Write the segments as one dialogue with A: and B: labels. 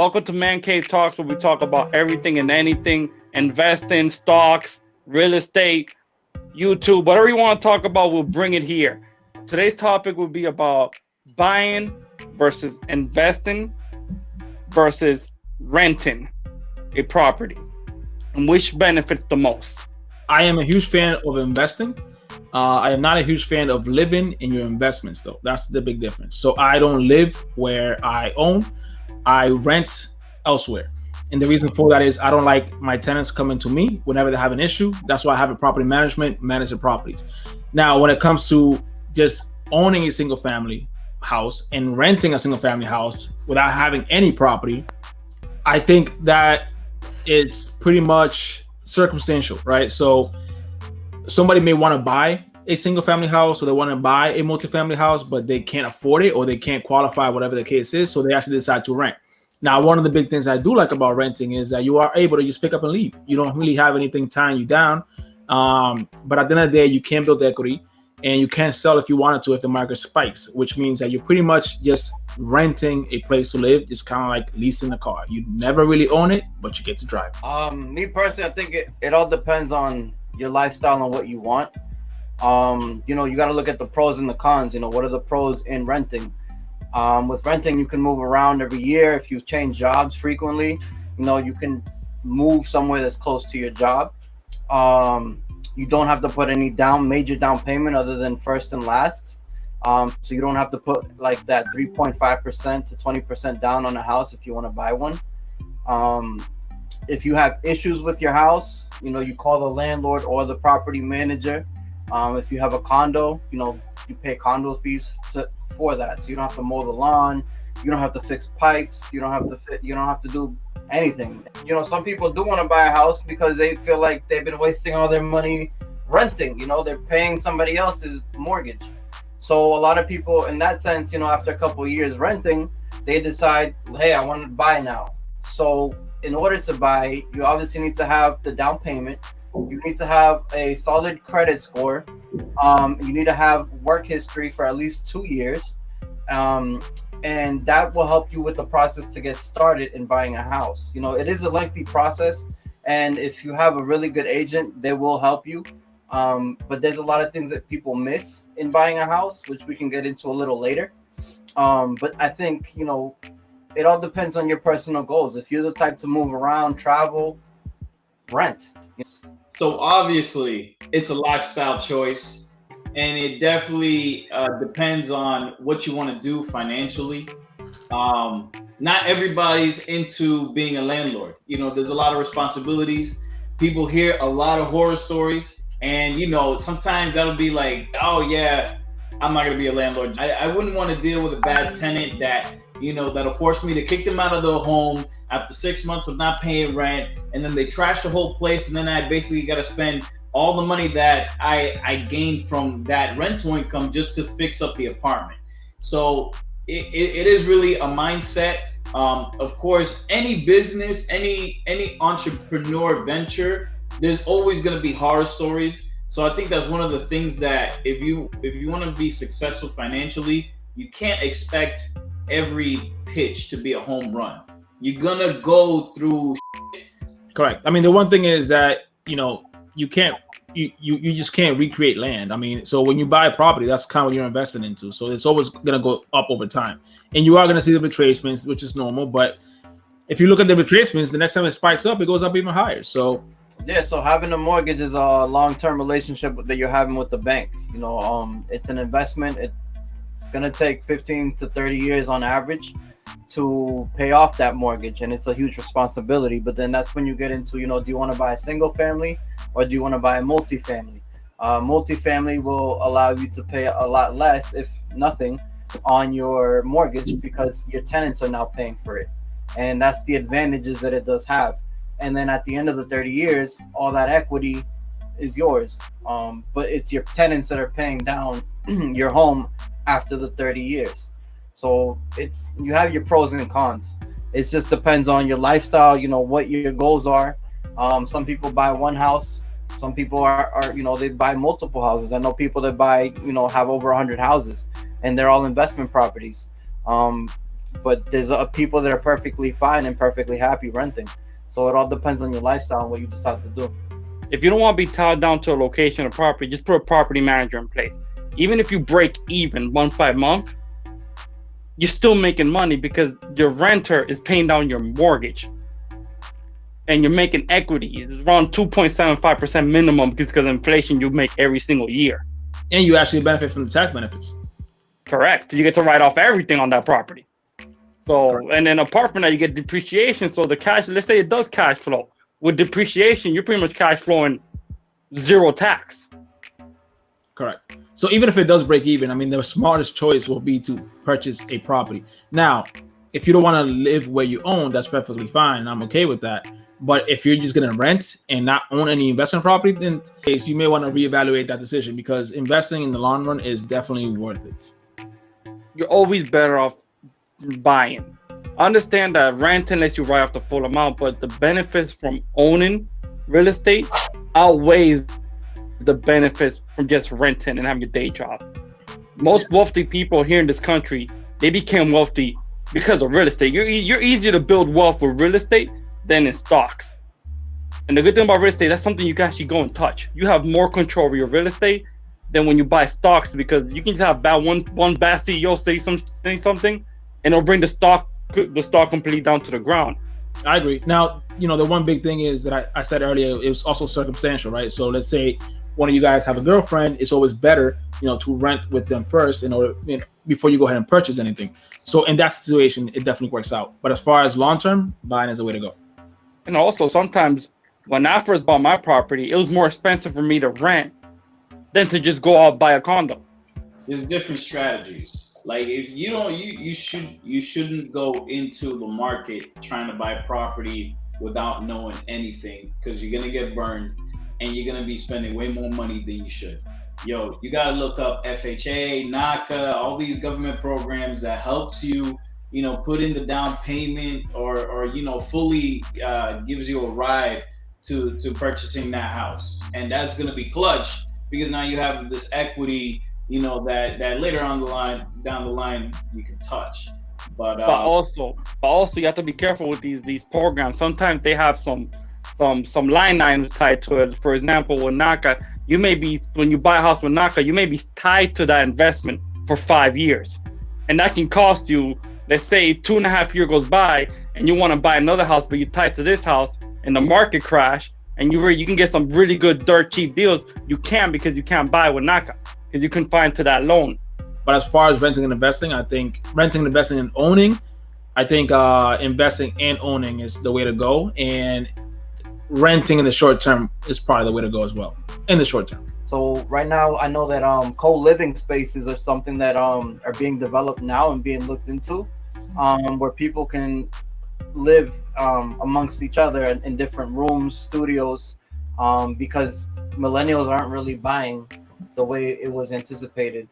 A: Welcome to Man Cave Talks, where we talk about everything and anything, investing, stocks, real estate, YouTube, whatever you want to talk about, we'll bring it here. Today's topic will be about buying versus investing versus renting a property and which benefits the most.
B: I am a huge fan of investing. I am not a huge fan of living in your investments, though. That's the big difference. So I don't live where I own. I rent elsewhere. And the reason for that is I don't like my tenants coming to me whenever they have an issue. That's why I have a property management, manage the properties. Now, when it comes to just owning a single family house and renting a single family house without having any property, I think that it's pretty much circumstantial, right? So somebody may want to buy a single family house or they want to buy a multifamily house, but they can't afford it or they can't qualify, whatever the case is. So they actually decide to rent. Now, one of the big things I do like about renting is that you are able to just pick up and leave. You don't really have anything tying you down. But at the end of the day, you can build equity and you can sell if you wanted to if the market spikes, which means that you're pretty much just renting a place to live. It's kind of like leasing a car. You never really own it, but you get to drive.
C: Me personally, I think it all depends on your lifestyle and what you want. You got to look at the pros and the cons. What are the pros in renting? With renting, you can move around every year. If you change jobs frequently, you can move somewhere that's close to your job. You don't have to put any major down payment other than first and last. So you don't have to put like that 3.5% to 20% down on a house if you want to buy one. If you have issues with your house, you call the landlord or the property manager. If you have a condo, you pay condo fees for that. So you don't have to mow the lawn, you don't have to fix pipes, you don't have to do anything. Some people do want to buy a house because they feel like they've been wasting all their money renting. They're paying somebody else's mortgage. So a lot of people in that sense, after a couple of years renting, they decide, hey, I want to buy now. So in order to buy, you obviously need to have the down payment. You need to have a solid credit score. You need to have work history for at least 2 years. And that will help you with the process to get started in buying a house. It is a lengthy process. And if you have a really good agent, they will help you. But there's a lot of things that people miss in buying a house, which we can get into a little later. But I think, it all depends on your personal goals. If you're the type to move around, travel, rent.
D: So obviously, it's a lifestyle choice, and it definitely depends on what you want to do financially. Not everybody's into being a landlord. There's a lot of responsibilities. People hear a lot of horror stories, and sometimes that'll be like, oh yeah, I'm not gonna be a landlord. I wouldn't want to deal with a bad tenant that'll force me to kick them out of the home after 6 months of not paying rent, and then they trash the whole place, and then I basically got to spend all the money that I gained from that rental income just to fix up the apartment. So it is really a mindset. Of course, any business, any entrepreneur venture, there's always going to be horror stories. So I think that's one of the things that if you want to be successful financially, you can't expect every pitch to be a home run. You're gonna go through shit.
B: Correct. I mean, the one thing is that you can't you just can't recreate land. I mean, so when you buy a property, that's kind of what you're investing into. So it's always gonna go up over time, and you are gonna see the retracements, which is normal. But if you look at the retracements, the next time it spikes up, it goes up even higher. So
C: yeah, so having a mortgage is a long-term relationship that you're having with the bank. It's an investment. It's gonna take 15 to 30 years on average to pay off that mortgage, and it's a huge responsibility. But then that's when you get into, do you want to buy a single family or do you want to buy a multifamily? Multifamily will allow you to pay a lot less, if nothing, on your mortgage because your tenants are now paying for it, and that's the advantages that it does have. And then at the end of the 30 years, all that equity is yours. But it's your tenants that are paying down your home after the 30 years. So you have your pros and cons. It just depends on your lifestyle, what your goals are. Some people buy one house. Some people are they buy multiple houses. I know people that buy, have over 100 houses, and they're all investment properties. but there's people that are perfectly fine and perfectly happy renting. So it all depends on your lifestyle and what you decide to do.
A: If you don't want to be tied down to a location or property, just put a property manager in place. Even if you break even month by month, you're still making money because your renter is paying down your mortgage. And you're making equity. It's around 2.75% minimum because of inflation you make every single year.
B: And you actually benefit from the tax benefits.
A: Correct. You get to write off everything on that property. So, and then apart from that, you get depreciation. So the cash, let's say it does cash flow. With depreciation, you're pretty much cash flowing zero tax.
B: Correct. So even if it does break even, I mean, the smartest choice will be to purchase a property. Now, if you don't want to live where you own, that's perfectly fine. I'm okay with that. But if you're just going to rent and not own any investment property, then you may want to reevaluate that decision, because investing in the long run is definitely worth it.
A: You're always better off buying. Understand that renting lets you write off the full amount, but the benefits from owning real estate outweighs the benefits from just renting and having your day job. Most wealthy people here in this country, they became wealthy because of real estate. You're easier to build wealth with real estate than in stocks. And the good thing about real estate, that's something you can actually go and touch. You have more control over your real estate than when you buy stocks, because you can just have one bad CEO say something, and it'll bring the stock completely down to the ground.
B: I agree. Now, the one big thing is that I said earlier, it was also circumstantial, right? So let's say one of you guys have a girlfriend, it's always better, to rent with them first in order, before you go ahead and purchase anything. So in that situation, it definitely works out. But as far as long-term, buying is the way to go.
A: And also, sometimes when I first bought my property, it was more expensive for me to rent than to just go out and buy a condo.
D: There's different strategies. Like, if you don't, you shouldn't go into the market trying to buy property without knowing anything, because you're gonna get burned and you're gonna be spending way more money than you should. You gotta look up FHA, NACA, all these government programs that helps you, put in the down payment or fully gives you a ride to purchasing that house, and that's gonna be clutch, because now you have this equity, that later down the line you can touch. But
A: also you have to be careful with these programs. Sometimes they have some line items tied to it. For example, with NACA, when you buy a house with NACA, you may be tied to that investment for 5 years, and that can cost you, let's say 2.5 years goes by and you want to buy another house, but you're tied to this house and the market crash, and you can get some really good dirt cheap deals. You can't, because you can't buy with NACA because you can find to that loan.
B: But as far as renting and investing, I think renting, investing, and owning, I think investing and owning is the way to go, and renting in the short term is probably the way to go as well in the short term.
C: So right now, I know that co-living spaces are something that are being developed now and being looked into, where people can live amongst each other in different rooms, studios, because millennials aren't really buying the way it was anticipated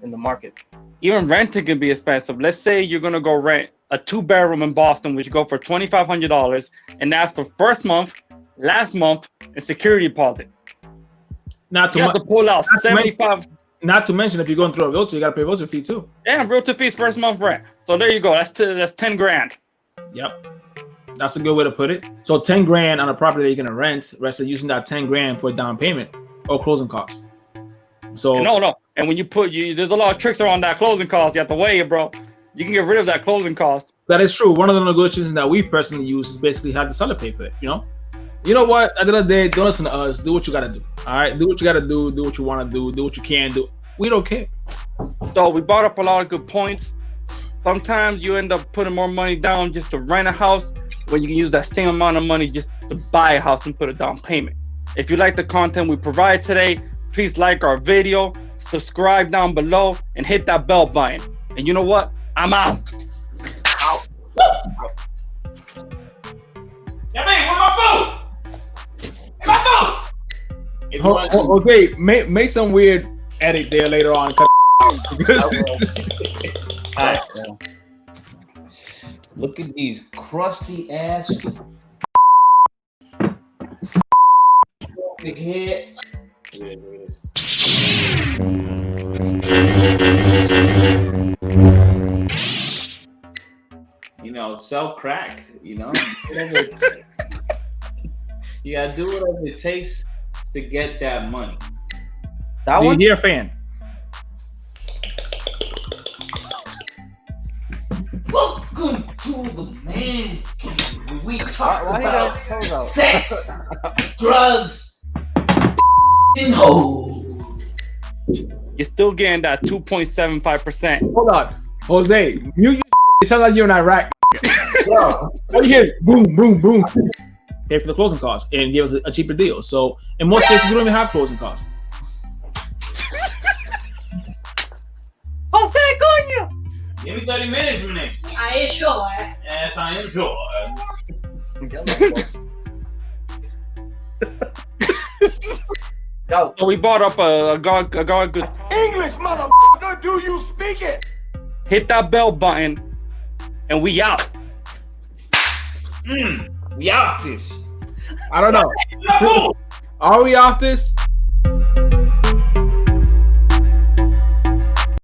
C: in the market.
A: Even renting can be expensive. Let's say you're gonna go rent a 2-bedroom in Boston, which go for $2,500, and that's for first month, last month, and security deposit. You have to pull out 75.
B: Not to mention, if you're going through a realtor, you got to pay realtor fee too.
A: Yeah, realtor fees first month rent. So there you go. That's $10,000.
B: Yep, that's a good way to put it. So $10,000 on a property that you're gonna rent, versus using that $10,000 for a down payment or closing costs. So
A: no. And when you there's a lot of tricks around that closing cost. You have to weigh it, bro. You can get rid of that closing cost.
B: That is true. One of the negotiations that we've personally used is basically have the seller pay for it. You know what? At the end of the day, don't listen to us. Do what you gotta do. All right, do what you gotta do. Do what you want to do. Do what you can do. We don't care.
A: So we brought up a lot of good points. Sometimes you end up putting more money down just to rent a house, when you can use that same amount of money just to buy a house and put a down payment. If you like the content we provide today, please like our video, subscribe down below, and hit that bell button. And you know what? I'm out.
D: Yeah, man, where's my food? Where's my food?
B: Okay, make some weird edit there later on.
D: Alright, look at these crusty ass big head. Yeah, sell crack. You know, Whatever- you gotta do whatever it takes to get that money.
C: That
B: Do you
C: one.
B: hear, fan?
D: Welcome to the man cave, where we talk
C: Why you
D: about
C: gotta close out?
D: sex, drugs, and hoes.
A: You're still getting that 2.75%.
B: Hold on, Jose. Mute your shit. It sounds like you're in Iraq.
C: Yo,
B: All you hear is boom, boom, boom. Pay for the closing costs and give us a cheaper deal. So in most cases, we don't even have closing costs.
C: Jose, coño.
D: Give me 30 minutes, man.
E: I ain't sure.
D: Yes, I am sure.
C: Yo,
A: So we bought up a good.
F: English, motherfucker, do you speak it?
A: Hit that bell button, and we out.
D: We off this.
B: I don't know.
D: No!
B: Are we off this?